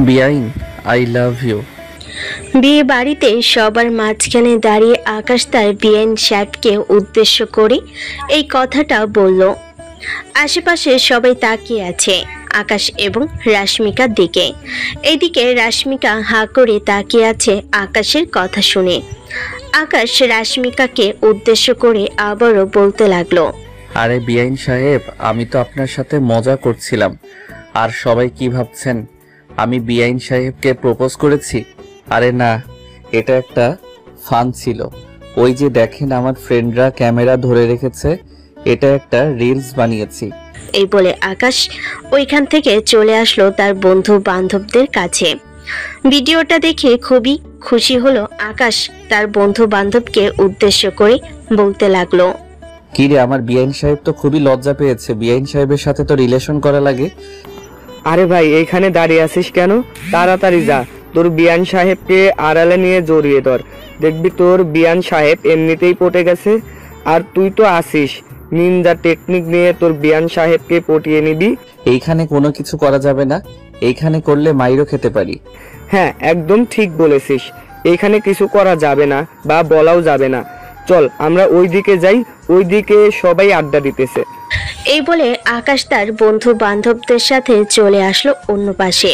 বিয়াইন, I love you. বিয়ে বাড়িতে সবার মাঝখানে দাঁড়িয়ে আকাশ তার বিআইন সাহেবকে উদ্দেশ্য করে এই কথাটা বলল। আশেপাশে সবাই তাকিয়ে আছে আকাশ এবং রাশমিকার দিকে। এইদিকে রাশমিকা হাঁ করে তাকিয়ে আছে আকাশের কথা শুনে। আকাশ রাশমিকাকে উদ্দেশ্য করে আবারও বলতে লাগলো, আরে বিয়াইন সাহেব, আমি তো আপনার সাথে মজা করছিলাম। আর সবাই কি ভাবছেন আমি বিয়াইন সাহেবকে প্রপোজ করেছি? আরে না, এটা একটা ফান ছিল। ওই যে দেখেন আমার ফ্রেন্ডরা ক্যামেরা ধরে রেখেছে, এটা একটা রিলস বানিয়েছি। এই বলে আকাশ ওইখান থেকে চলে আসলো তার বন্ধু বান্ধবদের কাছে। ভিডিওটা দেখে খুবই খুশি হলো আকাশ। তার বন্ধু বান্ধবকে উদ্দেশ্য করে বলতে লাগলো, কি রে, আমার বিয়াইন সাহেব তো খুবই লজ্জা পেয়েছে। বিয়াইন সাহেবের সাথে তো রিলেশন করা লাগে। আরে ভাই, এইখানে দাঁড়িয়ে আছিস কেন? তাড়াতাড়ি যা, তোর বিয়ান সাহেবকে আড়ালে নিয়ে জড়িয়ে ধর। দেখবি তোর বিয়ান সাহেব এমনিতেই পটে গেছে, আর তুই তো আসিস নিনজা টেকনিক নিয়ে তোর বিয়ান সাহেবকে পটিয়ে নিবি। এইখানে কোনো কিছু করা যাবে না, এইখানে করলে মাইরও খেতে পারি। হ্যাঁ, একদম ঠিক বলেছিস। এইখানে কিছু করা যাবে না বা বলাও যাবে না। চল আমরা ওইদিকে যাই, ওইদিকে সবাই আড্ডা দিতেছে। এই বলে আকাশ তার বন্ধু বান্ধবদের সাথে চলে আসলো অন্য পাশে।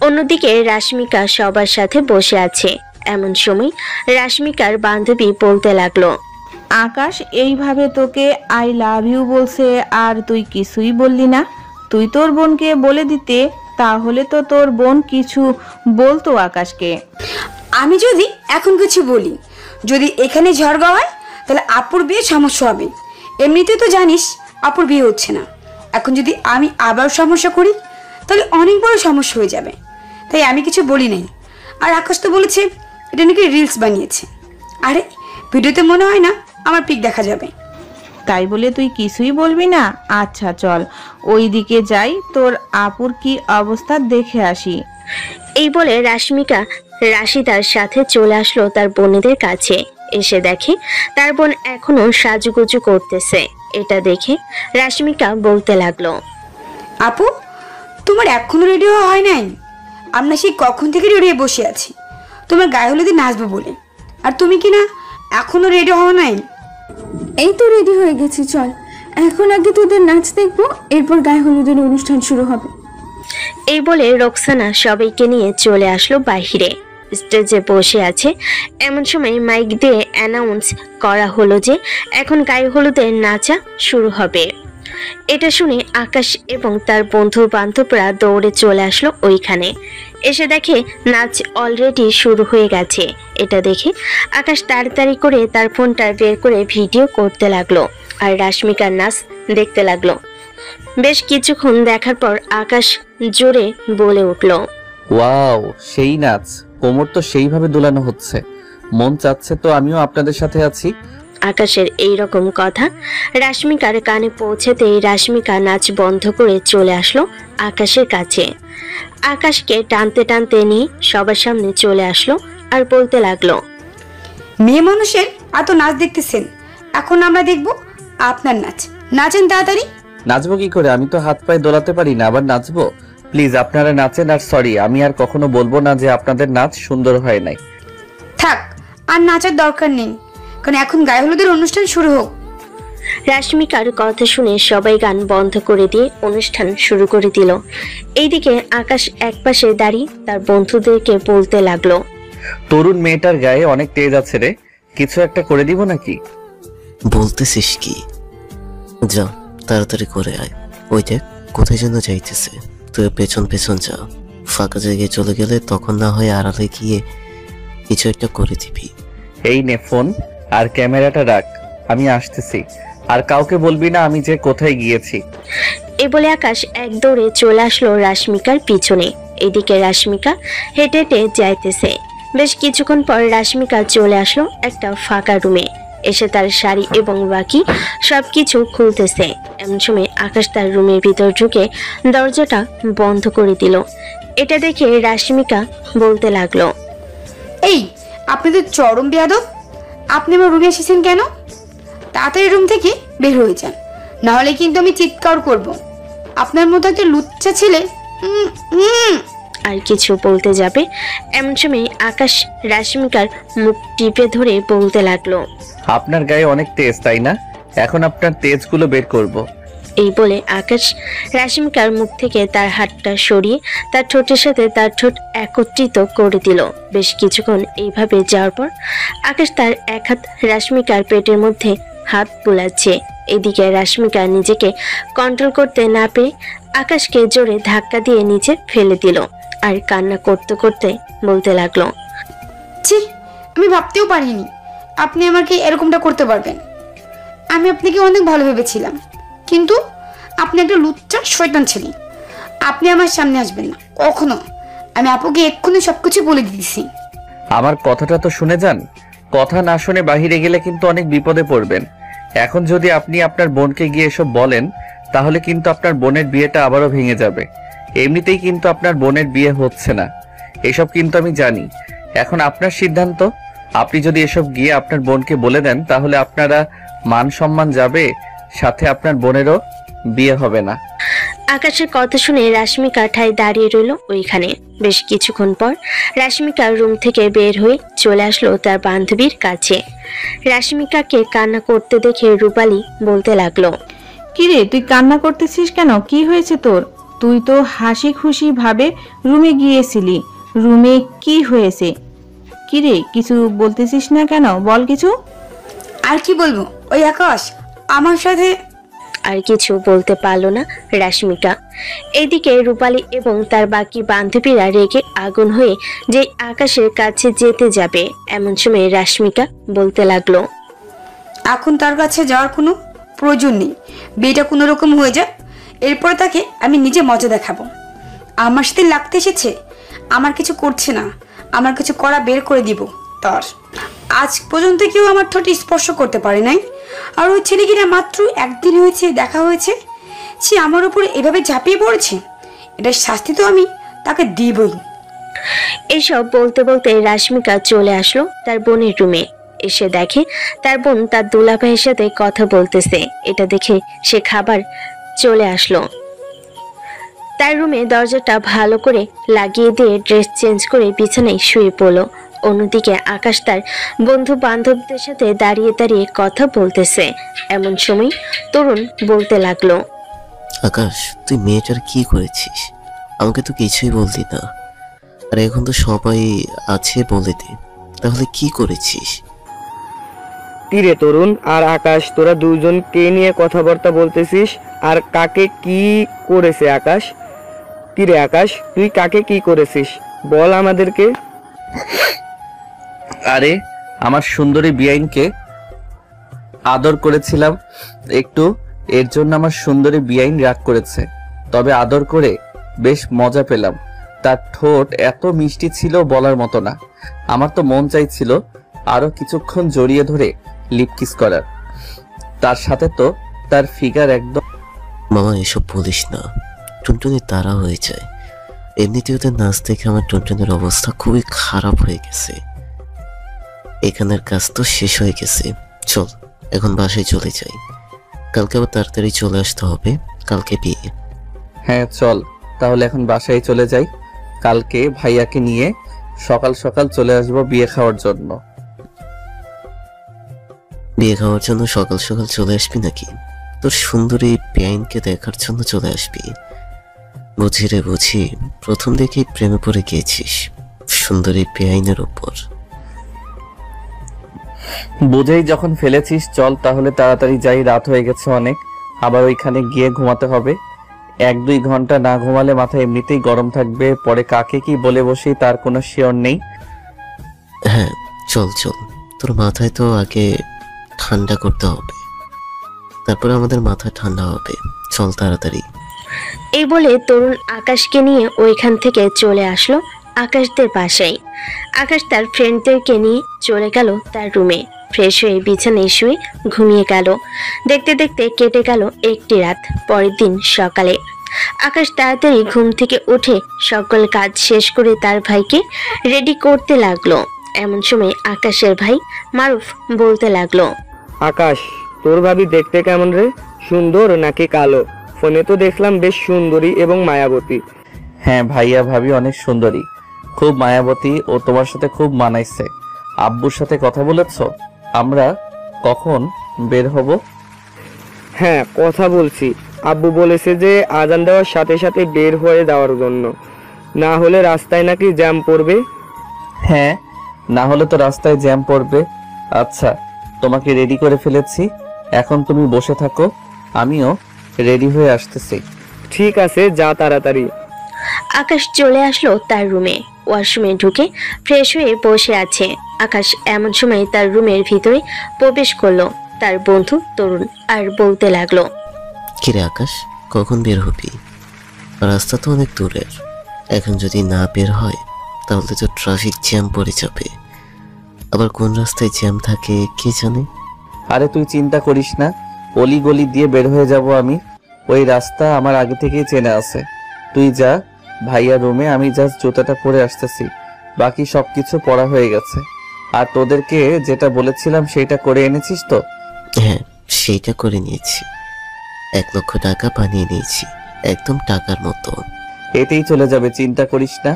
অন্যদিকে রাশমিকা সবার সাথে বসে আছে। এমন সময় রাশমিকার বান্ধবী বলতে লাগলো, আকাশ এইভাবে তোকে আই লাভ ইউ বলছে আর তুই কিছুই বললি না। তুই তোর বোনকে বলে দিতে, তাহলে তো তোর বোন কিছু বলতো আকাশকে। আমি যদি এখন কিছু বলি, যদি এখানে ঝড়গা হয়, তাহলে আপুর বিয়ে সমস্যা হবে। এমনিতে তো জানিস আপুর বিয়ে হচ্ছে না। এখন যদি আমি আবার সমস্যা করি, তাহলে অনেক বড় সমস্যা হয়ে যাবে। তাই আমি কিছু বলি নাই। আর আকাশ তো বলেছে এটা নাকি রিলস বানিয়েছে। আরে ভিডিওতে মনে হয় না আমার পিক দেখা যাবে। তাই বলে তুই কিছুই বলবি না? আচ্ছা চল ওই দিকে যাই, তোর আপুর কি অবস্থা দেখে আসি। এই বলে রাশমিকা রাশিদার সাথে চলে আসলো তার বোনেদের কাছে। এসে দেখে তার বোন এখনো সাজুগুজু করতেছে। এটা দেখে রাশমিকা বলতে লাগলো, আপু, তোমার এখনো রেডি হওয়া হয় নাই? আমরা সেই কখন থেকে রেডি হয়ে বসে আছি তোমার গায়ে হলুদে নাচবো বলে, আর তুমি কি না এখনো রেডি হওয়া নাই? এই তো রেডি হয়ে গেছি, চল এখন আগে তোদের নাচ দেখবো, এরপর গায়ে হলুদের অনুষ্ঠান শুরু হবে। এই বলে রোকসানা সবাইকে নিয়ে চলে আসলো বাহিরে। স্টেজে বসে আছে। এমন সময় মাইক দিয়ে অ্যানাউন্স করা হলো যে এখন গায়ে হলুদের নাচা শুরু হবে। এটা শুনে আকাশ এবং তার বন্ধু বান্ধবরা দৌড়ে চলে আসলো ওইখানে। এসে দেখে নাচ অলরেডি শুরু হয়ে গেছে। এটা দেখে আকাশ তাড়াতাড়ি করে তার ফোনটা বের করে ভিডিও করতে লাগলো আর রাশমিকার নাচ দেখতে লাগলো। বেশ কিছুক্ষণ দেখার পর আকাশ জোরে বলে উঠল, ওয়াও, সেই নাচ! কোমর তো সেইভাবে দোলানো হচ্ছে, মন চাচ্ছে তো আমিও আপনাদের সাথে আছি। আকাশের এই রকম কথা রাশমিকার কানে পৌঁছাতেই রাশমিকা নাচ বন্ধ করে চলে আসলো আকাশের কাছে। আকাশকে টানতে টানতে নিয়ে সবার সামনে চলে আসলো আর বলতে লাগলো, মেয়ে মানুষের এত নাচ দেখতেছেন, এখন আমরা দেখব আপনার নাচ। নাচেন তাড়াতাড়ি। নাচবো কি করে? আমি তো হাত পায়ে দোলাতে পারি না, আবার নাচবো? প্লিজ আপনারা নাচেন। আর সরি, আমি আর কখনো বলবো না যে আপনাদের নাচ সুন্দর হয় নাই। থাক, আর নাচার দরকার নেই, কারণ এখন গায়ে হলুদের অনুষ্ঠান শুরু হোক। রাশমিকার কথা শুনে সবাই গান বন্ধ করে দিয়ে অনুষ্ঠান শুরু করে দিল। এইদিকে আকাশ একপাশে দাঁড়িয়ে তার বন্ধুদেরকে বলতে লাগলো, তরুণ মেয়েটার গায়ে অনেক তেজ আছে রে, কিছু একটা করে দিব নাকি? বলতেছিস কি? যা তাড়াতাড়ি করে আয়। ওই দেখ কোথায় যেন যাইতেছে, তুই পেছন পেছন যা। ফাঁকা জায়গায় চলে গেলে তখন না হয় আড়ালে গিয়ে কিছু একটা করে দিবি। এই নে ফোন আর ক্যামেরাটা রাখ, আমি আসতেছি। আর কাউকে বলবি না আমি যে কোথায় গিয়েছি। এ বলে আকাশ এক দৌড়ে চলে আসলো রাশমিকার পিছনে। এদিকে রাশমিকা হেঁটে হেঁটে যাইতেছে। বেশ কিছুক্ষণ পর রাশমিকা চলে আসলো একটা ফাঁকা রুমে। এসে তার শাড়ি এবং বাকি সবকিছু খুলতেছে। এমন সময় আকাশ তার রুমের ভিতর ঢুকে দরজাটা বন্ধ করে দিল। এটা দেখে রাশমিকা বলতে লাগলো, এই আপনি তো চরম বেয়াদব, আপনি আমার রুমে এসেছেন কেন? তাড়াতাড়ি রুম থেকে বের হয়ে যান, নাহলে কিন্তু আমি চিৎকার করব। আপনার মতো একটা লুচ্চা ছেলে আর কিছু বলতে যাবে এমন সময় আকাশ রাশমিকার মুখ টিপে ধরে বলতে লাগলো, আপনার গায়ে অনেক তেজ, তাই না? এখন আপনার তেজগুলো বের করব। এই বলে আকাশ রাশমিকার মুখ থেকে তার হাতটা সরিয়ে তার ঠোঁটের সাথে তার ঠোঁট একত্রিত করে দিল। বেশ কিছুক্ষণ এইভাবে যাওয়ার পর আকাশ তার এক হাত রাশমিকার পেটের মধ্যে হাত বুলাচ্ছে। এদিকে রাশমিকা নিজেকে কন্ট্রোল করতে না পেরে আকাশকে জোরে ধাক্কা দিয়ে নিচে ফেলে দিল আর কান্না করতে করতে বলতে লাগলো, ছি, আমি ভাবতেও পারিনি আপনি আমাকে এরকমটা করতে পারবেন। আমি আপনাকে অনেক ভালো ভেবেছিলাম, কিন্তু আপনি একটা লুচ্চা শয়তান ছেলে। আপনি আমার সামনে আসবেন না কখনো। আমি আপুকে এক্ষুনি সবকিছু বলে দিয়েছি। আমার কথাটা তো শুনে যান। কথা না শুনে বাহিরে গেলে কিন্তু অনেক বিপদে পড়বেন। এখন যদি আপনি আপনার বোনকে গিয়ে এসব বলেন, তাহলে কিন্তু আপনার বোনের বিয়েটা আবারও ভেঙে যাবে। এমনিতেই কিন্তু আপনার বোনের বিয়ে হচ্ছে না, এসব কিন্তু আমি জানি। এখন আপনার সিদ্ধান্ত। আপনি যদি এসব গিয়ে আপনার বোনকে বলে দেন, তাহলে আপনারা মান সম্মান যাবে, সাথে আপনার বোনেরও বিয়ে হবে না। আকাশের কথা শুনে রাশমিকা ঠায় দাঁড়িয়ে রইল ওইখানে। বেশ কিছুক্ষণ পর রাশমিকা রুম থেকে বের হয়ে চলে আসলো তার বান্ধবীর কাছে। রাশমিকাকে কান্না করতে দেখে রূপালী বলতে লাগলো, কিরে তুই কান্না করতেছিস কেন? কি হয়েছে তোর? তুই তো হাসি খুশি ভাবে রুমে গিয়েছিলি, রুমে কি হয়েছে? কিরে কিছু বলতেছিস না কেন? বল কিছু। আর কি বলবো, ওই আকাশ আমার সাথে। আর কিছু বলতে পারল না রাশমিকা। এদিকে রূপালী এবং তার বাকি বান্ধবীরা রেগে আগুন হয়ে যে আকাশের কাছে যেতে যাবে, এমন সময় রাশমিকা বলতে লাগলো, এখন তার কাছে যাওয়ার কোনো প্রয়োজন নেই। বিয়েটা কোনো রকম হয়ে যাক, এরপরে তাকে আমি নিজে মজা দেখাবো। আমার সাথে লাগতে এসেছে, আমার কিছু করছে না, আমার কিছু করা বের করে দিব তার। আজ পর্যন্ত কেউ আমার ঠোঁটে স্পর্শ করতে পারে নাই, আর ওই ছেলেকিনা মাত্র একদিন হয়েছে দেখা হয়েছে, সে আমার উপরে এভাবে ঝাঁপিয়ে পড়েছে। এটার শাস্তি তো আমি তাকে দিবই। এইসব বলতে বলতে রাশমিকা চলে আসলো তার বোনের রুমে। এসে দেখে তার বোন তার দুলাভাইয়ের সাথে কথা বলতেছে। এটা দেখে সে খাবার চলে আসলো তার রুমে। দরজাটা ভালো করে লাগিয়ে দিয়ে ড্রেস চেঞ্জ করে বিছানায় শুয়ে পড়লো। অন্যদিকে আকাশ তার বন্ধু বান্ধবদের সাথে দাঁড়িয়ে দাঁড়িয়ে কথা বলতেছে। এমন সময় তরুণ বলতে লাগলো, আকাশ, তুই মেয়েটার কি করেছিস? আমাকে তো কিছুই বললি না, আর এখন তো সবাই আছে বলে দে, তাহলে কি করেছিস? কিরে তরুণ আর আকাশ, তোরা দুজন কে নিয়ে কথাবার্তা বলতেছিস আর কাকে কি করেছে আকাশ? কিরে আকাশ, তুই কাকে কি করেছিস বল আমাদেরকে। আরে, আমার সুন্দরী বিয়াইনকে আদর করেছিলাম একটু, এর জন্য আমার সুন্দরী বিয়াইন রাগ করেছে। তবে আদর করে বেশ মজা পেলাম। তার ঠোঁট এত মিষ্টি ছিল বলার মতো না। আমার তো মন চাইছিল আরো কিছুক্ষণ জড়িয়ে ধরে লিপ কিস করার। তার সাথে তো তার ফিগার একদম। মামা এসব বলিস না, টুনটুনি তারা হয়ে যায়। এমনিতে ওদের নাচ দেখে আমার টুনটুনির অবস্থা খুবই খারাপ হয়ে গেছে। এখানের কাজ তো শেষ হয়ে গেছে, চল এখন বাসায় চলে যাই। কালকে আবার তাড়াতাড়ি চলে আসতে হবে, কালকে বিয়ে। হ্যাঁ চল, তাহলে এখন বাসায় চলে যাই। কালকে ভাইয়াকে নিয়ে সকাল সকাল চলে আসবো বিয়ে খাওয়ার জন্য। বিয়ে খাওয়ার জন্য সকাল সকাল চলে আসবি নাকি? তোর সুন্দরী বেআইনকে দেখার জন্য চলে আসবি? বুঝি রে বুঝি, প্রথম দেখেই প্রেমে পড়ে গিয়েছিস সুন্দরী বেআইনের উপর। বুঝেই যখন ফেলেছিস, চল তাহলে তাড়াতাড়ি যাই, রাত হয়ে গেছে অনেক। আবার ওইখানে গিয়ে ঘুমাতে হবে। 1-2 ঘন্টা না ঘুমালে মাথা এমনিতেই গরম থাকবে, পরে কাকে কি বলে বসি তার কোনো শিওর নেই। হ্যাঁ চল চল, তোর মাথায় তো আগে ঠান্ডা করতে হবে, তারপরে আমাদের মাথা ঠান্ডা হবে। চল তাড়াতাড়ি। এই বলে তরুণ আকাশকে নিয়ে ওইখান থেকে চলে আসলো আকাশদের বাসায়। আকাশ তার ফ্রেন্ডদেরকে নিয়ে চলে গেল তার রুমে। ফ্রেশ হয়ে বিছানায় শুয়ে ঘুমিয়ে গেল। দেখতে দেখতে কেটে গেল একটি রাত। পরের দিন সকালে আকাশ তাড়াতাড়ি ঘুম থেকে উঠে সকল কাজ শেষ করে তার ভাইকে রেডি করতে লাগলো। এমন সময় আকাশের ভাই মারুফ বলতে লাগলো, আকাশ, তোর ভাবি দেখতে কেমন রে? সুন্দর নাকি কালো? ফোনে তো দেখলাম বেশ সুন্দরী এবং মায়াবতী। হ্যাঁ, ভাইয়া ভাবি অনেক সুন্দরী, খুব মায়াবতী ও তোমার সাথে খুব মানাইছে। আব্বুর সাথে কথা বলেছো? আমরা কখন বের হব? হ্যাঁ, কথা বলছি। আব্বু বলেছে যে আজান দেওয়ার সাথে সাথে বের হয়ে যাওয়ার জন্য, না হলে রাস্তায় নাকি জ্যাম পড়বে। হ্যাঁ, না হলে তো রাস্তায় জ্যাম পড়বে। আচ্ছা, তোমাকে রেডি করে ফেলেছি, এখন তুমি বসে থাকো, আমিও রেডি হয়ে আসতেছি। ঠিক আছে, যা তাড়াতাড়ি। আকাশ চলে আসলো তার রুমে। ওয়াশরুমে ঢুকে ফ্রেশ হয়ে বসে আছে আকাশ। এমন সময় তার রুমের ভিতরে প্রবেশ করলো তার বন্ধু তরুণ, আর বলতে লাগলো, কিরে আকাশ, কখন বের হবি? রাস্তা তো অনেক দূরের, এখন যদি না বের হয় তাহলে তো ট্রাফিক জ্যাম পড়ে যাবে। আবার কোন রাস্তায় জ্যাম থাকে কে জানে। আরে তুই চিন্তা করিস না, অলি গলি দিয়ে বের হয়ে যাব আমি। ওই রাস্তা আমার আগে থেকেই চেনা আছে। তুই যা ভাইয়া রুমে, আমি জাস্ট জুতাটা পরে আসতেছি, বাকি সবকিছু পড়া হয়ে গেছে। আর তোদেরকে যেটা বলেছিলাম সেইটা করে এনেছিস তো? হ্যাঁ, সেইটা করে নিয়েছি। 1 লক্ষ টাকা বানিয়ে নিয়েছি, একদম টাকার মতো। এতেই চলে যাবে, চিন্তা করিস না।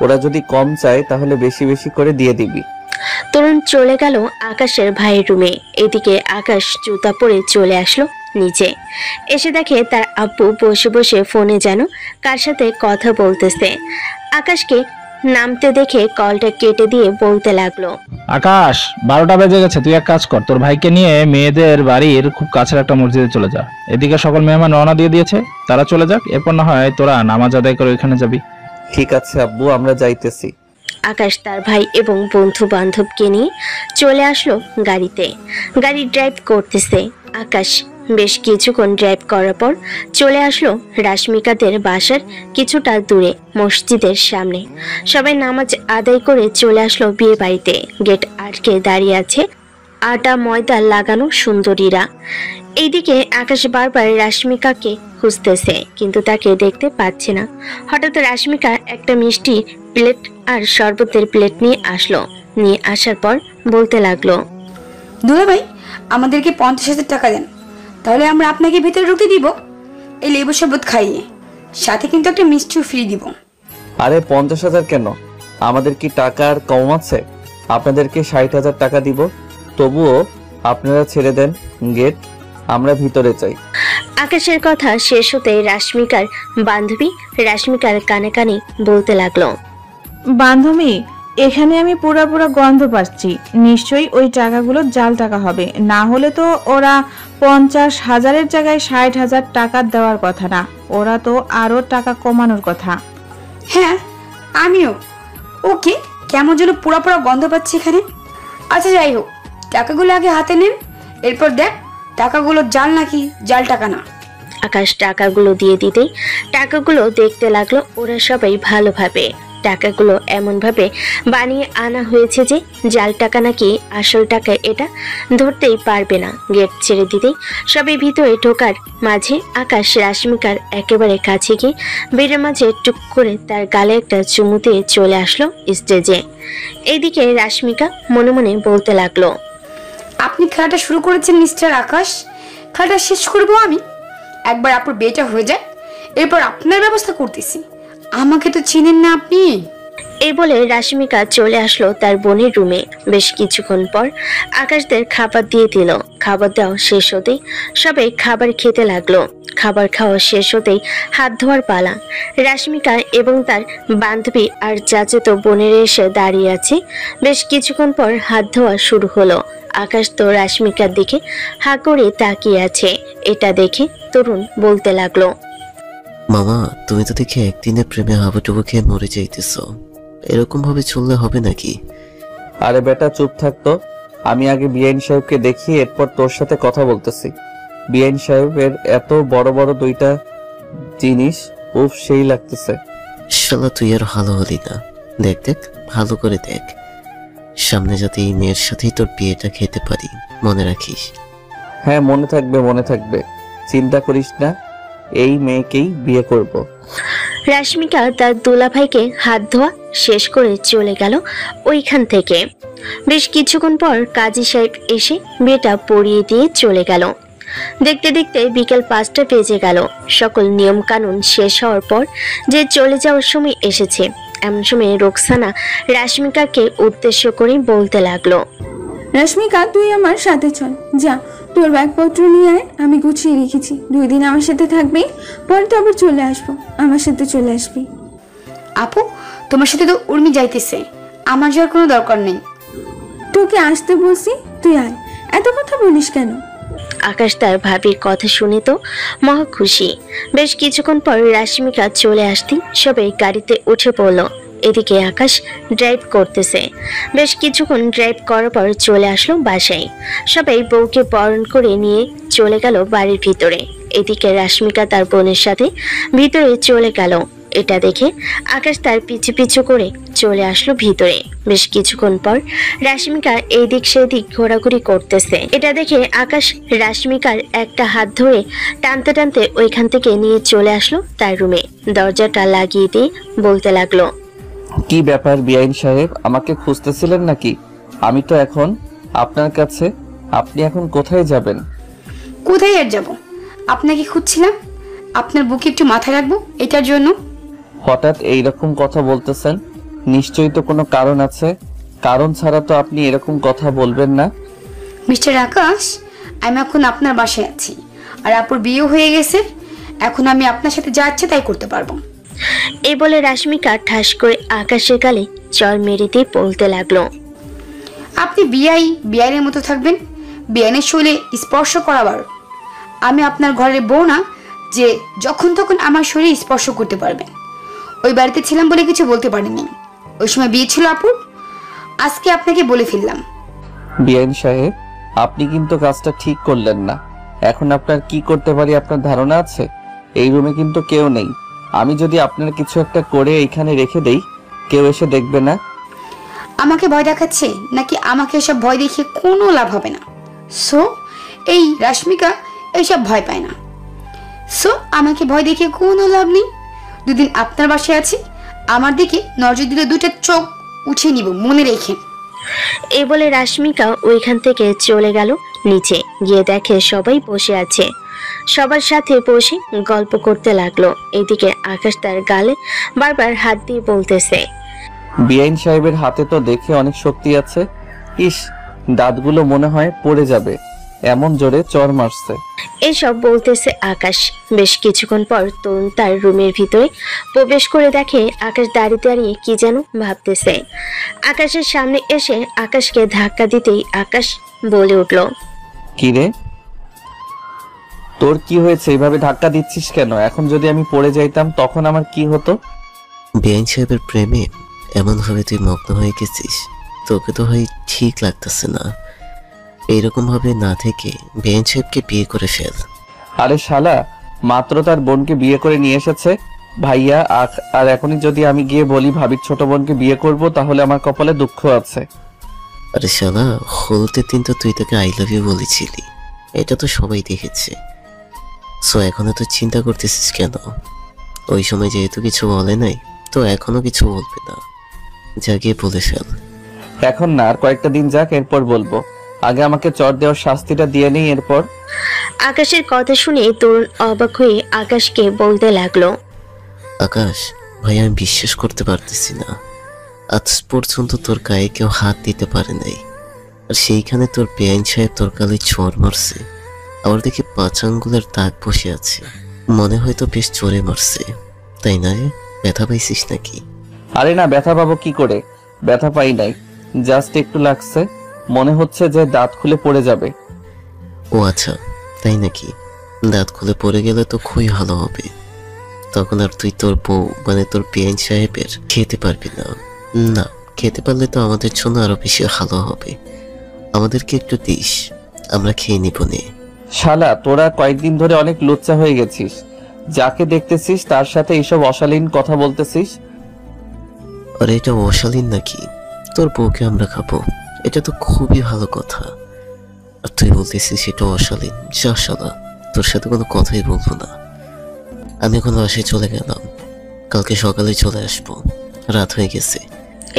ওরা যদি কম চায় তাহলে বেশি বেশি করে দিয়ে দিবি। তরুণ চলে গেল আকাশের ভাইয়ের রুমে। এদিকে আকাশ জুতা পরে চলে আসলো নিচে। এসে দেখে তার আব্বু বসে বসে ফোনে যেন কার সাথে কথা বলতেছে। আকাশকে নামতে দেখে কলটা কেটে দিয়ে বলতে লাগলো, আকাশ, 12টা বেজে গেছে, তুই এক কাজ কর, তোর ভাইকে নিয়ে মেয়েদের বাড়ির খুব কাছের একটা মসজিদে চলে যা। এদিকে সকল মেহমান রওনা দিয়ে দিয়েছে, তারা চলে যাক, এরপর না হয় তোরা নামাজ আদায় করে ওইখানে যাবি। ঠিক আছে আব্বু, আমরা যাইতেছি। আকাশ তার ভাই এবং বন্ধু বান্ধবকে নিয়ে চলে আসলো গাড়িতে। গাড়ি ড্রাইভ করতেছে আকাশ। বেশ কিছুক্ষণ ড্রাইভ করার পর চলে আসলো রাশমিকাদের বাসার কিছুটা দূরে মসজিদের সামনে। সবাই নামাজ আদায় করে চলে আসলো বিয়ে বাড়িতে। গেট আটকে দাঁড়িয়ে আছে আটা ময়দা লাগানো সুন্দরীরা। এইদিকে আকাশ বারবার রাশমিকাকে খুঁজতেছে, কিন্তু তাকে দেখতে পাচ্ছে না। হঠাৎ রাশমিকা একটা মিষ্টি প্লেট আর শরবতের প্লেট নিয়ে আসলো। নিয়ে আসার পর বলতে লাগলো, দুলা ভাই, আমাদেরকে 50,000 টাকা দেন, তাহলে আমরা আপনাকে ভিতরে ঢুকতে দিব এই লেবু শরবত খাইয়ে, সাথে কিন্তু একটা মিষ্টিও ফ্রি দিব। আরে 50,000 কেন? আমাদের কি টাকা আর কম আছে? আপনাদেরকে 60,000 টাকা দিব, তবুও আপনারা ছেড়ে দেন গেট, আমরা ভিতরে চাই। আকাশের কথা শেষ হতে রাশমিকার বান্ধবী রাশমিকার কানে কানে বলতে লাগলো, বান্ধবী, এখানে আমি পুরা গন্ধ পাচ্ছি। নিশ্চয়ই ওই টাকাগুলো জাল টাকা হবে, না হলে তো ওরা 50,000-এর জায়গায় 60,000 টাকা দেওয়ার কথা না, ওরা তো আরো টাকা কমানোর কথা। হ্যাঁ, আমিও। ওকে, কেমন যেন পুরা গন্ধ পাচ্ছি এখানে। আচ্ছা যাই হোক, টাকাগুলো আগে হাতে নেন, এরপর দেখ টাকাগুলো জাল নাকি জাল টাকা না। আকাশ টাকাগুলো দিয়ে দিতেই টাকাগুলো দেখতে লাগলো ওরা সবাই ভালোভাবে। টাকাগুলো এমন ভাবে বানিয়ে আনা হয়েছে যে জাল টাকা নাকি আসল টাকা এটা ধরতেই পারবে না। গেট ছেড়ে দিতেই সবাই ভিতরে ঢোকার মাঝে আকাশ রাশমিকার একেবারে কাছে গিয়ে বেড়ের মাঝে টুক করে তার গালে একটা চুমু দিয়ে চলে আসলো স্টেজে। এইদিকে রাশমিকা মনে মনে বলতে লাগলো, আপনি খেলাটা শুরু করেছেন মিস্টার আকাশ, খেলাটা শেষ করবো আমি। একবার আপনার বিয়েটা হয়ে যায়, এরপর আপনার ব্যবস্থা করতেছি। আমাকে তো চিনেন না আপনি। এই বলে রাশমিকা চলে আসলো তার বোনের রুমে। বেশ কিছুক্ষণ পর আকাশদের খাবার দিয়ে দিল। খাবার দেওয়া শেষ হতেই সবাই খাবার খেতে লাগলো। খাবার খাওয়া শেষ হতেই হাত ধোয়ার পালা। রাশমিকা এবং তার বান্ধবী আর চাচাতো বোনের এসে দাঁড়িয়ে আছে। বেশ কিছুক্ষণ পর হাত ধোয়া শুরু হলো। আকাশ তো রাশমিকার দিকে হা করে তাকিয়ে আছে। এটা দেখে তরুণ বলতে লাগলো, মামা, তুমি তো দেখি একদিনে প্রেমে হাবুডুবু খেয়ে মরে যাইতেছ, এরকম ভাবে চললে হবে নাকি? আরে বেটা চুপ থাকতো, আমি আগে বিআইন সাহেবকে দেখি, এরপর তোর সাথে কথা বলতেছি। বিআইন সাহেবের এত বড় বড় 2টা জিনিস, উফ সেই লাগতেছে। শালা তুই আর ভালো হলি না। দেখ দেখ, ভালো করে দেখ, সামনে যাতে এই মেয়ের সাথেই তোর বিয়েটা খেতে পারি, মনে রাখিস। হ্যাঁ, মনে থাকবে মনে থাকবে, চিন্তা করিস না, এই মেয়েকেই বিয়ে করব। রাশমিকা তার দুলাভাইকে হাত ধোয়া শেষ করে চলে গেল ওইখান থেকে। বেশ কিছুক্ষণ পর কাজী সাহেব এসে বিয়েটা পড়িয়ে দিয়ে চলে গেল। দেখতে দেখতে বিকেল 5টা বেজে গেল। সকল নিয়ম কানুন শেষ হওয়ার পর যে চলে যাওয়ার সময় এসেছে। এমন সময় রোকসানা রাশমিকাকে উদ্দেশ্য করে বলতে লাগলো, রশ্মিকা, তুই আমার সাথে চল। যা, তোর ব্যাগপত্র নিয়ে আয়, আমি গুছিয়ে রেখেছি। 2 দিন আমার সাথে থাকবি, পরে তো আবার চলে আসবো। আমার সাথে চলে আসবি। আপু, তোমার সাথে তো উর্মি যাইতেছে, আমার যাওয়ার কোনো দরকার নেই। তোকে আসতে বলছি, তুই আয়। এত কথা বলিস কেন? আকাশ তার ভাবির কথা শুনে তো মহা খুশি। বেশ কিছুক্ষণ পর রাশমিকা চলে আসতেই সবাই গাড়িতে উঠে পড়ল। এদিকে আকাশ ড্রাইভ করতেছে। বেশ কিছুক্ষণ ড্রাইভ করার পর চলে আসলো বাসায়। সবাই বউকে বরণ করে নিয়ে চলে গেল বাড়ির ভিতরে। এদিকে রাশমিকা তার বোনের সাথে ভিতরে চলে গেল। এটা দেখে আকাশ তার পিছু পিছু করে চলে আসলো ভিতরে। বেশ কিছুক্ষণ পর রাশমিকা এইদিক সেদিক ঘোরাঘুরি করতেছে। এটা দেখে আকাশ রাশমিকার একটা হাত ধরে টানতে টানতে ওইখান থেকে নিয়ে চলে আসলো তার রুমে। দরজাটা লাগিয়ে দিয়ে বলতে লাগলো, কি ব্যাপার বিআইন সাহেব, আমাকে খুঁজতেছিলেন নাকি? আমি তো এখন আপনার কাছে। আপনি এখন কোথায় যাবেন? কোথায় আর যাব, আপনাকে খুঁজছিলাম। আপনার বুকে একটু মাথা রাখবো এটার জন্য। হঠাৎ এইরকম কথা বলতেছেন, নিশ্চয়ই তো কোনো কারণ আছে। কারণ ছাড়া তো আপনি এরকম কথা বলবেন না। মিস্টার আকাশ, আমি এখন আপনার বাসায় আছি, আর আপুর বিয়ে হয়ে গেছে। এখন আমি আপনার সাথে যা ইচ্ছে তাই করতে পারবো। এই বলে রাশমিকা ঠাস করে আকাশের গালে চর মেরে দিয়ে বলতে লাগলো, আপনি বিয়াইয়ের মতো থাকবেন, বিয়ানের শৈলে স্পর্শ করাবার। আমি আপনার ঘরের বউ না যে যখন তখন আমার শরীরে স্পর্শ করতে পারবেন। ওই বাড়িতে ছিলাম বলে কিছু বলতে পারিনি, ওই সময় বিয়ে ছিল আপুর। আজকে আপনাকে বলে ফেললাম। বিআইন সাহেব, আপনি কিন্তু কাজটা ঠিক করলেন না। এখন আপনার কি করতে পারি আপনার ধারণা আছে? এই রুমে কিন্তু কেউ নেই। আমি যদি আপনার কিছু একটা করে এইখানে রেখে দেই, কেউ এসে দেখবে না। আমাকে ভয় দেখাচ্ছে নাকি? আমাকে এসব ভয় দেখিয়ে কোনো লাভ হবে না। সো এই রাশমিকা এইসব ভয় পায় না। সো আমাকে ভয় দেখিয়ে কোনো লাভ নেই। 2 দিন আপনার বাসায় আছি, আমার দিকে নজর দিলে 2টা চোখ উঠিয়ে নিব, মনে রেখে। এই বলে রাশমিকা ওইখান থেকে চলে গেল নিচে। গিয়ে দেখে সবাই বসে আছে। সবার সাথে বসে গল্প করতে লাগলো। এদিকে আকাশ তার গালে বারবার হাত দিয়ে বলতেছে, বিআইন সাহেবের হাতে তো দেখে অনেক শক্তি আছে। ইস, দাঁতগুলো মনে হয় পড়ে যাবে, এমন জোরে চর মারছে। এসব বলতেছে আকাশ। বেশ কিছুক্ষণ পর তরুণ তার রুমের ভিতরে প্রবেশ করে দেখে আকাশ দাঁড়িয়ে দাঁড়িয়ে কি যেন ভাবতেছে। আকাশের সামনে এসে আকাশকে ধাক্কা দিতেই আকাশ বলে উঠল, কি রে, তোর কি হয়েছে? এইভাবে ধাক্কা দিচ্ছিস কেন? এখন যদি আমি পড়ে যাইতাম তখন আমার কি হতো? বেআইন সাহেবের প্রেমে এমন ভাবে তুই মগ্ন হয়ে গেছিস, তোকে তো হয় ঠিক লাগতেছে না। এইরকম ভাবে না থেকে বেআইন সাহেবকে বিয়ে করে ফেল। আরে শালা, মাত্র তার বোনকে বিয়ে করে নিয়ে এসেছে ভাইয়া, আর এখনই যদি আমি গিয়ে বলি ভাবির ছোট বোনকে বিয়ে করব, তাহলে আমার কপালে দুঃখ আছে। আরে শালা, হলুদের দিন তো তুই তাকে আই লাভ ইউ বলেছিলি, এটা তো সবাই দেখেছে। সো এখনো তো চিন্তা করতেছিস কেন? ওই সময় যেহেতু কিছু বলে নাই, তো এখনো কিছু বলবে না। যা গিয়ে বলে ফেল। এখন না, আর কয়েকটা দিন যাক, এরপর বলবো। আগে আমাকে চর দেওয়ার শাস্তিটা দিয়ে নেই, এরপর। আকাশের কথা শুনে তরুণ অবাক হয়ে আকাশকে বলতে লাগলো, আকাশ ভাই, আমি বিশ্বাস করতে পারতেছি না, আজ পর্যন্ত তোর গায়ে কেউ হাত দিতে পারে নাই, আর সেইখানে তোর বেআইন সাহেব তোর গালে চর মারছে। আবার দেখি 5 আঙ্গুলের দাগ বসে আছে, মনে হয়তো বেশ জোরে মারছে, তাই না রে? ব্যথা পাইছিস নাকি? আরে না, ব্যথা পাবো কি করে? ব্যথা পাই নাই, জাস্ট একটু লাগছে। মনে হচ্ছে যে দাঁত খুলে পড়ে যাবে। ও আচ্ছা, তাই নাকি? দাঁত খুলে পড়ে গেলে তো খুবই ভালো হবে। তখন আর তুই তোর বউ মানে তোর বেআইন সাহেবের খেতে পারবি না। না, খেতে পারলে তো আমাদের জন্য আরো বেশি ভালো হবে। আমাদেরকে একটু দিস, আমরা খেয়ে নিব নে। শালা, তোরা কয়েকদিন ধরে অনেক লুচ্চা হয়ে গেছিস। যাকে দেখতেছিস তার সাথে এইসব অশালীন কথা বলতেছিস। আর এটা অশালীন নাকি? তোর বউকে আমরা খাবো, এটা তো খুবই ভালো কথা। আর তুই বলতেছিস এটা অশালীন? যা শালা, তোর সাথে কোনো কথাই বলবো না। আমি এখন বাসায় চলে গেলাম, কালকে সকালে চলে আসবো, রাত হয়ে গেছে।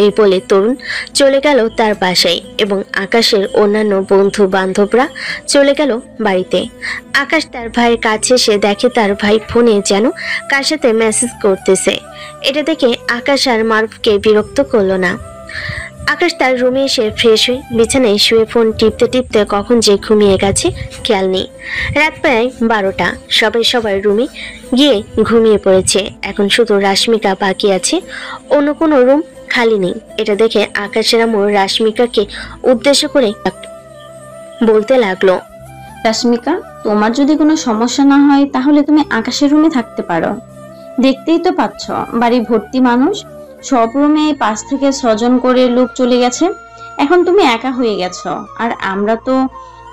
এই বলে তরুণ চলে গেল তার বাসায় এবং আকাশের অন্যান্য বন্ধু বান্ধবরা চলে গেল বাড়িতে। আকাশ তার ভাইয়ের কাছে এসে দেখে তার ভাই ফোনে যেন কার সাথে মেসেজ করতেছে। এটা দেখে আকাশ আর মারুফকে বিরক্ত করলো না। আকাশ তার রুমে এসে ফ্রেশ হয়ে বিছানায় শুয়ে ফোন টিপতে টিপতে কখন যে ঘুমিয়ে গেছে খেয়াল নেই। রাত প্রায় 12টা। সবাই সবার রুমে গিয়ে ঘুমিয়ে পড়েছে। এখন শুধু রাশ্মিকা বাকি আছে, অন্য কোনো রুম খালি নেই। এটা দেখে আকাশের আম্মু রাশ্মিকাকে উদ্দেশ্য করে বলতে লাগলো, রাশ্মিকা, তোমার যদি কোনো সমস্যা না হয় তাহলে তুমি আকাশের রুমে থাকতে পারো। দেখতেই তো পাচ্ছ বাড়ি ভর্তি মানুষ, সব রুমে 5 থেকে 6 জন করে লোক চলে গেছে। এখন তুমি একা হয়ে গেছো, আর আমরা তো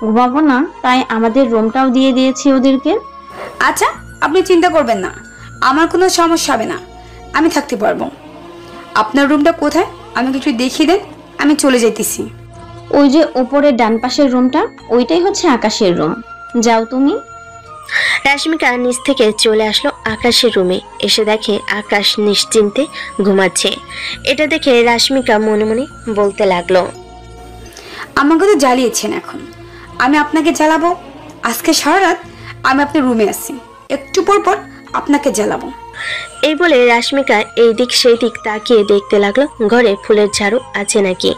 ঘুমাবো না, তাই আমাদের রুমটাও দিয়ে দিয়েছি ওদেরকে। আচ্ছা, আপনি চিন্তা করবেন না, আমার কোনো সমস্যা হবে না, আমি থাকতে পারবো। আপনার রুমটা কোথায় আমাকে একটু দেখিয়ে দেন, আমি চলে যাইতেছি। ওই যে উপরে ডান পাশের রুমটা, ওইটাই হচ্ছে আকাশের রুম, যাও তুমি। রাশ্মিকা নিচ থেকে চলে আসলো আকাশের রুমে। এসে দেখে আকাশ নিশ্চিন্তে ঘুমাচ্ছে। এটা দেখে রাশ্মিকা মনে মনে বলতে লাগলো, আমাকে তো জ্বালিয়েছেন, এখন আমি আপনাকে জ্বালাবো। আজকে সারা রাত আমি আপনার রুমে আসি, একটু পর পর আপনাকে জ্বালাবো। এই বলে রাশ্মিকা এই দিক সেই দিক তাকিয়ে দেখতে লাগলো ঘরে ফুলের ঝাড়ু আছে নাকি।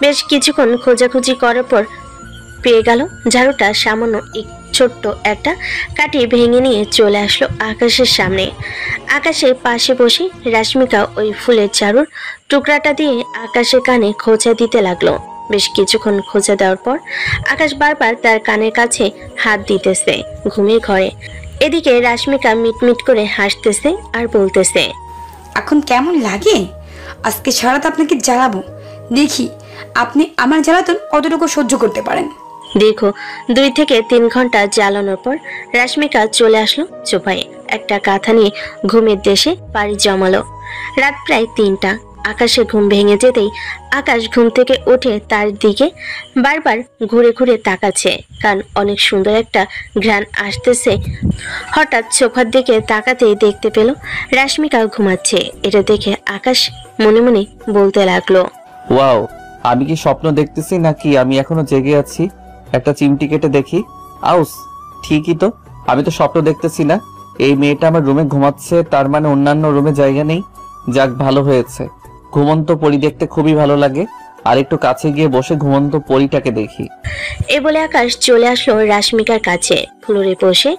বেশ কিছুক্ষণ খোঁজাখুঁজি করার পর পেয়ে গেল ঝাড়ুটা। সামান্য ছোট্ট একটা কাঠি ভেঙে নিয়ে চলে আসলো আকাশের সামনে। আকাশের পাশে বসে রাশ্মিকা ওই ফুলের ঝাড়ুর টুকরাটা দিয়ে আকাশের কানে খোঁচা দিতে লাগলো। বেশ কিছুক্ষণ খোঁচা দেওয়ার পর আকাশ বারবার তার কানের কাছে হাত দিতেছে ঘুমের ঘরে। এদিকে রাশ্মিকা মিটমিট করে হাসতেছে আর বলতেছে, এখন কেমন লাগে? আজকে সারা রাত আপনাকে জ্বালাবো, দেখি আপনি আমার জ্বালাতন কতটুকু সহ্য করতে পারেন। দীর্ঘ 2 থেকে 3 ঘন্টা জ্বালানোর পর রাশ্মিকা চলে আসলো সোফায়। একটা কাঁথা নিয়ে ঘুমের দেশে পাড়ি জমালো। রাত প্রায় 3টা। আকাশে ঘুম ভেঙে যেতেই আকাশ ঘুম থেকে উঠে তার দিকে বারবার ঘুরে ঘুরে তাকাচ্ছে, কারণ অনেক সুন্দর একটা ঘ্রাণ আসতেছে। হঠাৎ সোফার দিকে তাকাতেই দেখতে পেল রাশ্মিকা ঘুমাচ্ছে। এটা দেখে আকাশ মনে মনে বলতে লাগলো, ওয়াও, আমি কি স্বপ্ন দেখতেছি নাকি আমি এখনো জেগে আছি? একটা চিমটি কেটে দেখি। আউস, ঠিকই তো, আমি তো স্বপ্ন দেখতেছি না। এই মেয়েটা আমার রুমে ঘুমাচ্ছে, তার মানে অন্যান্য রুমে জায়গা নেই। যাক, ভালো হয়েছে। ঘুমন্ত পরি দেখতে খুবই ভালো লাগে। আর একটু কাছে গিয়ে বসে ঘুমন্ত পরিটাকে দেখি। এ বলে আকাশ চলে আসলো রাশ্মিকার কাছে, ফ্লোরে বসে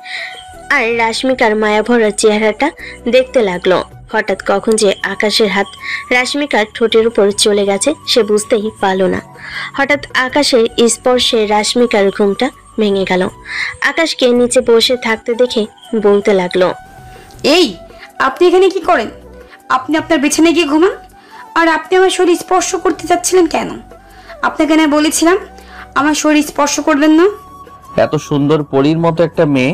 আর রাশ্মিকার মায়াভরা চেহারাটা দেখতে লাগলো। হঠাৎ কখন যে আকাশের হাত রাশ্মিকার ঠোঁটের উপর চলে গেছে সে বুঝতেই পারল না। হঠাৎ আকাশের স্পর্শে রাশ্মিকার ঘুমটা ভেঙে গেল। আকাশকে নিচে বসে থাকতে দেখে বলতে লাগলো, এই, আপনি এখানে কি করেন? আপনি আপনার বিছানায় গিয়ে ঘুমান। আর আপনি আমার শরীর স্পর্শ করতে চাচ্ছিলেন কেন? আপনাকে না বলেছিলাম আমার শরীর স্পর্শ করবেন না? এত সুন্দর পরীর মতো একটা মেয়ে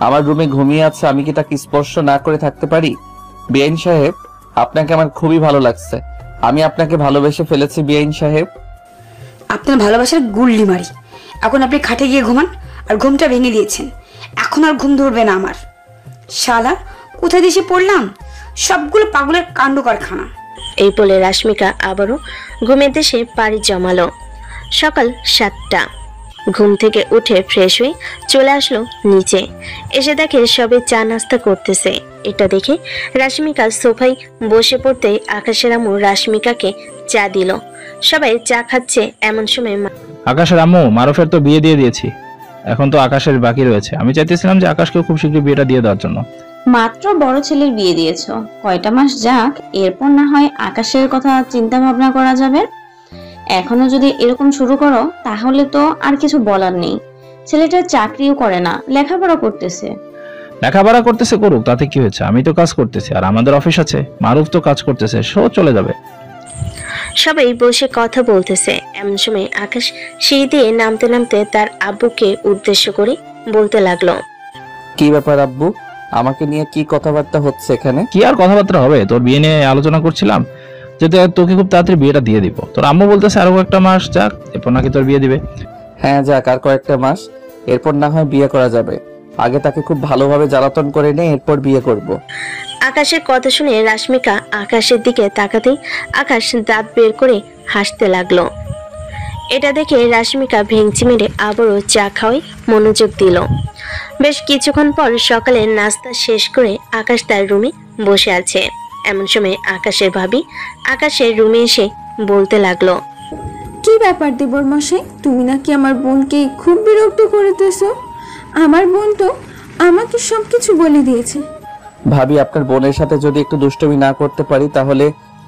আমার রুমে ঘুমিয়ে আছে, আমি কি তাকে স্পর্শ না করে থাকতে পারি? বেআইন সাহেব, আপনাকে আমার খুবই ভালো লাগছে। আমি আপনাকে ভালোবেসে ফেলেছি বেআইন সাহেব। আপনার ভালোবাসার গুল্লি মারি। এখন আপনি খাটে গিয়ে ঘুমান, আর ঘুমটা ভেঙে দিয়েছেন। এখন আর ঘুম ধরবে না আমার। শালা, কোথায় দেশে পড়লাম? সবগুলো পাগলের কাণ্ড কারখানা। এই বলে রাশ্মিকা আবারও ঘুমের দেশে পাড়ি জমালো। সকাল 7টা। ঘুম থেকে উঠে ফ্রেশ হয়ে চলে আসলো নিচে। এসে দেখে সবে চা নাস্তা করতেছে। এটা দেখে রাশ্মিকা সোফায় বসে পড়তেই আকাশের আম্মু রাশ্মিকাকে চা দিল। সবাই চা খাচ্ছে এমন সময় আকাশের আম্মু, মারুফের তো বিয়ে দিয়ে দিয়েছি, এখন তো আকাশের বাকি রয়েছে। আমি চাইতেছিলাম যে আকাশকে খুব শীঘ্রই বিয়েটা দিয়ে দেওয়ার জন্য। মাত্র বড় ছেলের বিয়ে দিয়েছো, কয়টা মাস যাক, এরপর না হয় আকাশের কথা চিন্তা ভাবনা করা যাবে। এখনো যদি এরকম শুরু করো তাহলে তো আর কিছু বলার নেই। ছেলেটা চাকরিও করে না, লেখাপড়া করতেছে। লেখাপড়া করতেছে, করুক, তাতে কি হয়েছে? আমি তো কাজ করতেছি, আর আমাদের অফিস আছে। মারুফ তো কাজ করতেছে, সেও চলে যাবে। সবাই বসে কথা বলতেছে এমন সময় আকাশ সিঁড়ি দিয়ে নামতে নামতে তার আব্বুকে উদ্দেশ্য করে বলতে লাগলো, কি ব্যাপার আব্বু, আমাকে নিয়ে কি কথাবার্তা হচ্ছে এখানে? কি আর কথাবার্তা হবে, তোর বিয়ে নিয়ে আলোচনা করছিলাম যে তোকে খুব তাড়াতাড়ি বিয়েটা দিয়ে দিব। তোর আম্মু বলতেছে আরো একটা মাস যাক, এরপর নাকি তোর বিয়ে দিবে। হ্যাঁ যাক, আর কয়েকটা মাস, এরপর না হয় বিয়ে করা যাবে। আগে তাকে খুব ভালোভাবে জ্বালাতন করে নিয়ে এরপর বিয়ে করব। আকাশের কথা শুনে রাশ্মিকা আকাশের দিকে তাকাতেই আকাশ দাঁত বের করে হাসতে লাগলো। এটা দেখে রাশ্মিকা ভেঙচি মেরে আবারও চা খাওয়াই মনোযোগ দিল। বেশ কিছুক্ষণ পর সকালে নাস্তা শেষ করে আকাশ তার রুমে বসে আছে। এমন সময় আকাশের ভাবি আকাশের রুমে এসে বলতে লাগলো, কি ব্যাপার দেবর মশাই, তুমি নাকি আমার বোনকে খুব বিরক্ত করতেছো? আমার বোন তো আমাকে সবকিছু বলে দিয়েছে। ভাবি, আপনার বোনের সাথে যদি একটু দুষ্টুমি না করতে পারি তাহলে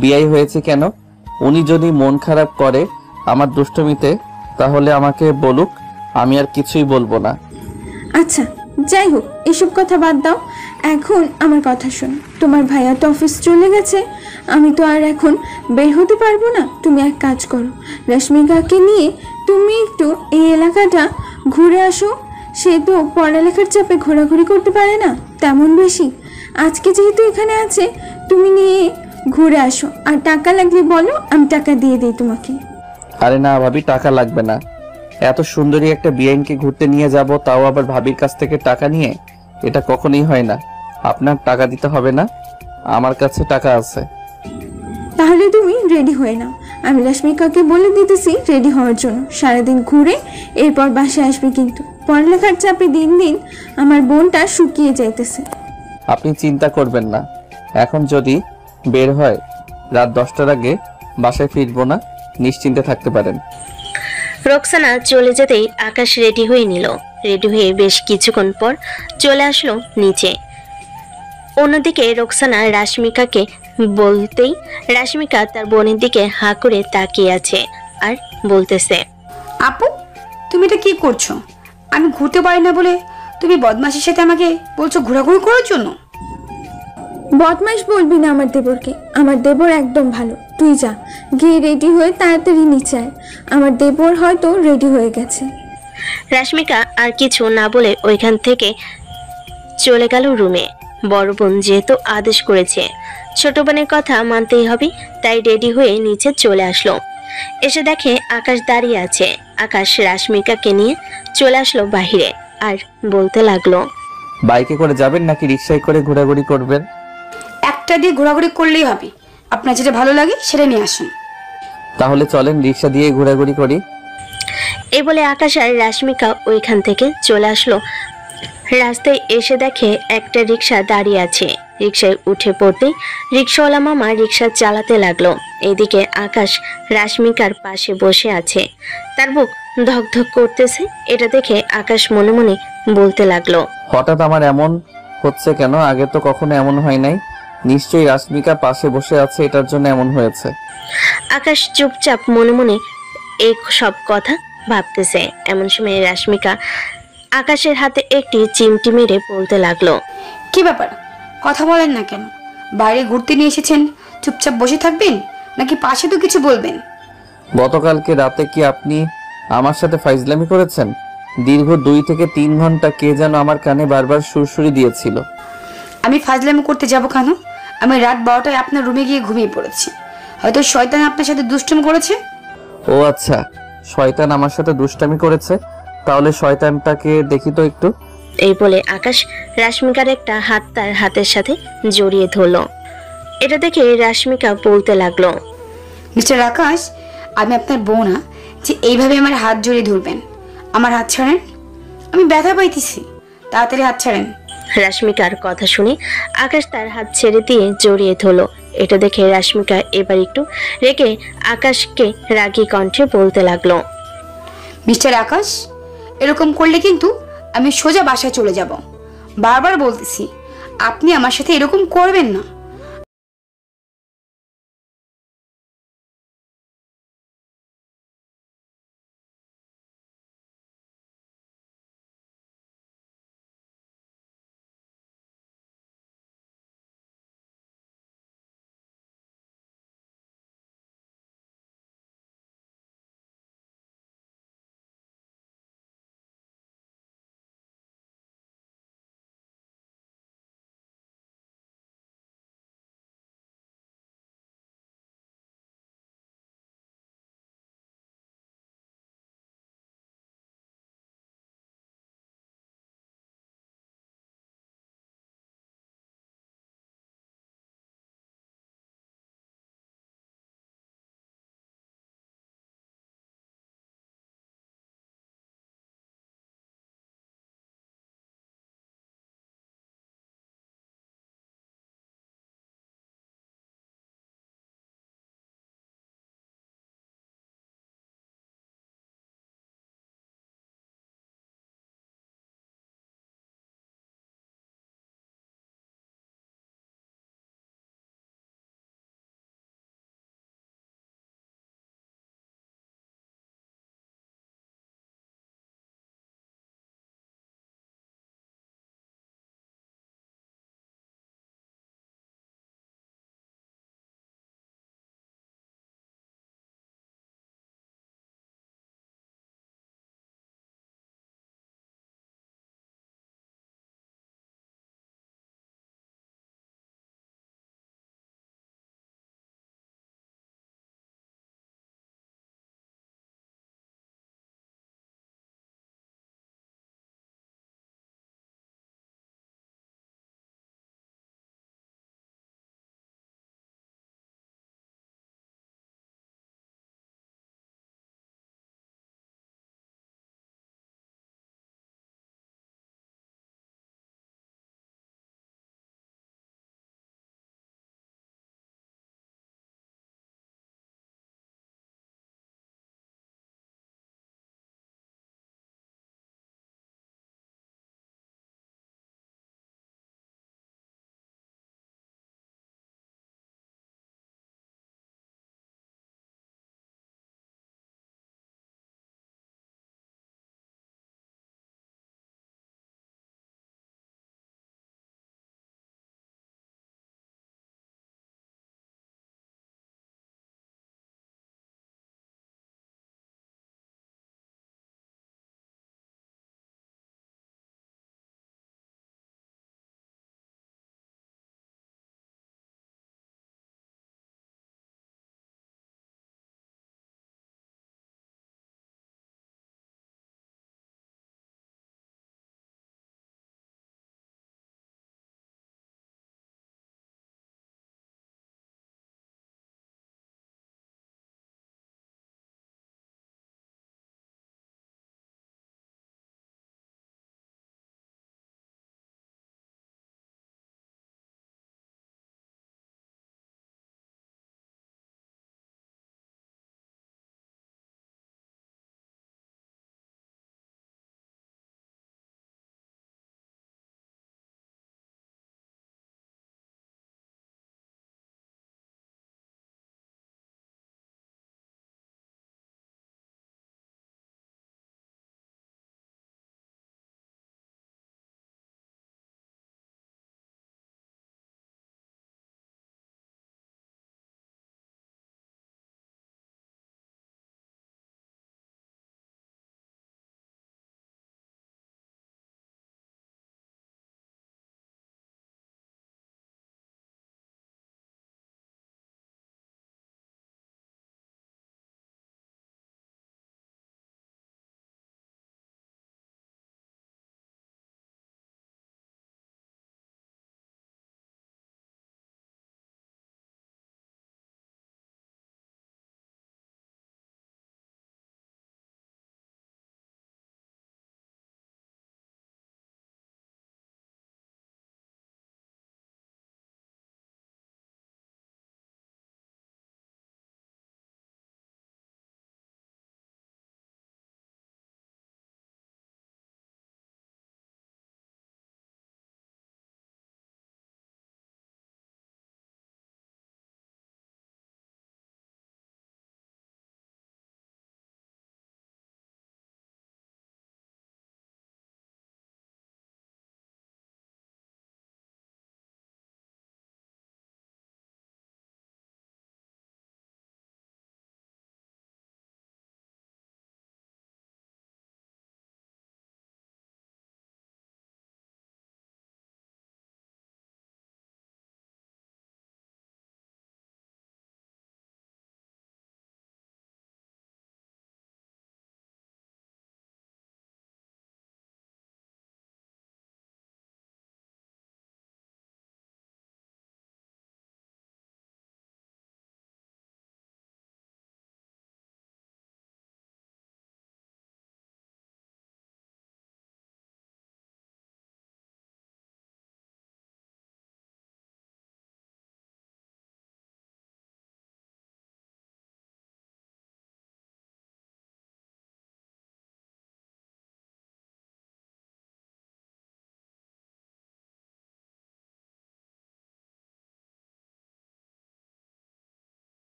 বিয়াই হয়েছে কেন? উনি যদি মন খারাপ করে আমার দুষ্টুমিতে তাহলে আমাকে বলুক, আমি আর কিছুই বলবো না। আচ্ছা যাই হোক, এসব কথা বাদ দাও, এখন আমার কথা শোনো। তোমার ভাইয়া তো অফিস চলে গেছে, আমি তো আর এখন বের হতে পারবো না। তুমি এক কাজ করো, রশ্মিকাকে নিয়ে তুমি একটু এই এলাকাটা ঘুরে আসো। সে তো পড়ালেখার চাপে ঘোরাঘুরি করতে পারে না তেমন বেশি। আজকে যেহেতু এখানে আছে, তুমি নিয়ে ঘুরে আসো। আর টাকা লাগলে বলো, আমি টাকা দিয়ে দিই তোমাকে। আরে না ভাবি, টাকা লাগবে না। এত সুন্দরী একটা বিয়াইনকে ঘুরতে নিয়ে যাব, তাও আবার ভাবির কাছ থেকে টাকা নিয়ে, এটা কখনোই হয় না। আপনার টাকা দিতে হবে না, আমার কাছে টাকা আছে। তাহলে তুমি রেডি হয়ে নাও, আমি রশ্মিকাকে বলে দিতেছি রেডি হওয়ার জন্য। সারাদিন ঘুরে এরপর বাসায় আসবে, কিন্তু পড়ালেখার চাপে দিন দিন আমার বোনটা শুকিয়ে যাইতেছে। আপনি চিন্তা করবেন না, এখন যদি বের হয় রাত 10টার আগে বাসায় ফিরবো না, নিশ্চিন্তে থাকতে পারেন। রোকসানা চলে যেতেই আকাশ রেডি হয়ে নিল। রেডি হয়ে বেশ কিছুক্ষণ পর চলে আসলো নিচে। অন্যদিকে রোকসানা রাশ্মিকাকে বলতেই রাশ্মিকা তার বোনের দিকে হাঁ করে তাকিয়ে আছে আর বলতেছে, আপু তুমি এটা কি করছো? আমি ঘুরতে পারি না বলে তুমি বদমাশির সাথে আমাকে বলছো ঘোরাঘুরি করার জন্য? বদমাইশ বলবি না আমার দেবরকে, আমার দেবর একদম ভালো। তুই যা, গিয়ে রেডি হয়ে তাড়াতাড়ি নিচে আয়। আমার দেবর হয়তো রেডি হয়ে গেছে। রাশ্মিকা আর কিছু না বলে ওইখান থেকে চলে গেল রুমে। বড় বোন যেহেতু আদেশ করেছে, ছোট বোনের কথা মানতেই হবে, তাই রেডি হয়ে নিচে চলে আসলো। এসে দেখে আকাশ দাঁড়িয়ে আছে। আকাশ রাশ্মিকাকে নিয়ে চলে আসলো বাহিরে আর বলতে লাগলো, বাইকে করে যাবেন নাকি রিক্সায় করে ঘোরাঘুরি করবেন? একটা দিয়ে ঘোরাঘুরি করলেই হবে, আপনার যেটা ভালো লাগে সেটা নিয়ে আসুন। তাহলে চলেন রিক্সা দিয়ে ঘোরাঘুরি করি। এই বলে আকাশ আর রাশ্মিকা ওইখান থেকে চলে আসলো। রাস্তায় এসে দেখে একটা রিক্সা দাঁড়িয়ে আছে। রিক্সায় উঠে পড়তেই রিক্সাওয়ালা মামা রিক্সা চালাতে লাগলো। এদিকে আকাশ রাশ্মিকার পাশে বসে আছে, তার বুক ধকধক করতেছে। এটা দেখে আকাশ মনে মনে বলতে লাগলো, হঠাৎ আমার এমন হচ্ছে কেন? আগে তো কখনো এমন হয় নাই। নিশ্চয়ই রাশ্মিকা পাশে বসে আছে, এটার জন্য এমন হয়েছে। আকাশ চুপচাপ মনে মনে এই সব কথা ভাবতেছে। এমন সময় রাশ্মিকা আকাশের হাতে একটি চিমটি মেরে বলতে লাগলো, কি ব্যাপার, কথা বলেন না কেন? বাইরে ঘুরতে নিয়ে এসেছেন, চুপচাপ বসে থাকবেন নাকি পাশে তো কিছু বলবেন? গতকালকে রাতে কি আপনি আমার সাথে ফাইজলামি করেছেন? দীর্ঘ 2 থেকে 3 ঘন্টা কে যেন আমার কানে বারবার সুরসুরি দিয়েছিল। আমি ফাজলামি করতে যাব কেন? আমি রাত 12টায় আপনার রুমে গিয়ে ঘুমিয়ে পড়েছি। হয়তো শয়তান আপনার সাথে দুষ্টুমি করেছে। ও আচ্ছা, শয়তান আমার সাথে দুষ্টামি করেছে? তাহলে শয়তানটাকে দেখি তো একটু। এই বলে আকাশ রাশ্মিকার একটা হাত তার হাতের সাথে জড়িয়ে ধরলো। এটা দেখে রাশ্মিকা বলতে লাগলো, মিস্টার আকাশ, আমি আপনার বউ না যে এইভাবে আমার হাত জড়িয়ে ধরবেন। আমার হাত ছাড়েন, আমি ব্যথা পাইতেছি, তাড়াতাড়ি হাত ছাড়েন। রাশ্মিকার কথা শুনে আকাশ তার হাত ছেড়ে দিয়ে জড়িয়ে ধরলো। এটা দেখে রাশ্মিকা এবার একটু রেগে আকাশকে রাগী কণ্ঠে বলতে লাগলো, মিস্টার আকাশ, এরকম করলে কিন্তু আমি সোজা বাসায় চলে যাব। বারবার বলতেছি, আপনি আমার সাথে এরকম করবেন না।